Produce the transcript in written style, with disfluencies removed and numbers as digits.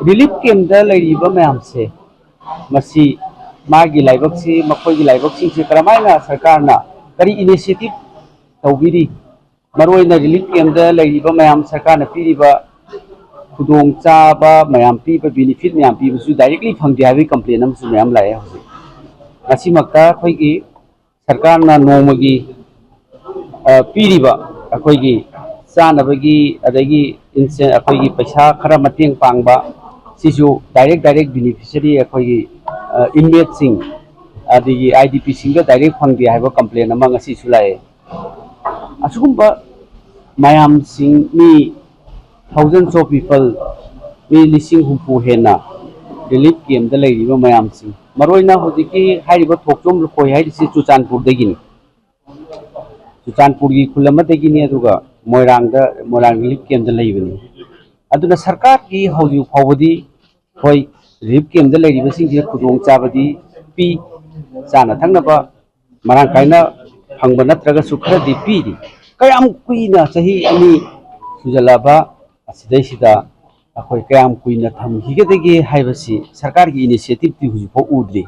Relief camp ma'am से मागी लाइबक से मखोगी लाइबक से करमाइना सरकार करी इनिशिएटिव तौबीरी मरोइना रिलीफ कैम्प मैम सरकार पीरीब खुदोंग चाबा मैम पीब बेनिफिट मैम पीबसु डायरेक्टली फंगदे हाबी कंप्लेन अमसु मैम लाए हौजिक असिमक्ता अखोइगी सरकार नोमगी पीरीब अखोइगी चानबगी अदगी इनसे अखोइगी पैसा खरा मतेंग पांगबा सिसु डायरेक्ट बेनिफिशियरी अखोइगी इनमेट सिंग अदगी आईडीपी सिंग डायरेक्ट फंगदे हाइबा कंप्लेन अमा ngasi लाए असुगुंबा मैम सिंग मी thousands of people मी लिसिंग हुंफु हेना रिलीफ कैम्प मैम सिंग मरोइना होजिकी हाइरिबा थोकचोम लखोय हाइरिसि चुचानपुर दगिनी चुचानपुर की खुलमदगिनी अदुगा मोइरांग रिलीफ कैम्प लेबनी अदुना सरकार की हौजि फावदी होय रिलीफ कैम्प लेरिबसिंग खुदोंग चाबदी पी चाना थंगनबा मरांग कायना फंगबा नत्रगसु खरदि पीरी कयाम कुइना सही अनि सुजलाबा असिदैसिदा अखोय कयाम कुइना थमहिगदगे हाइबसी सरकार की इनिशिएटिव ति हुजिफो उद्री।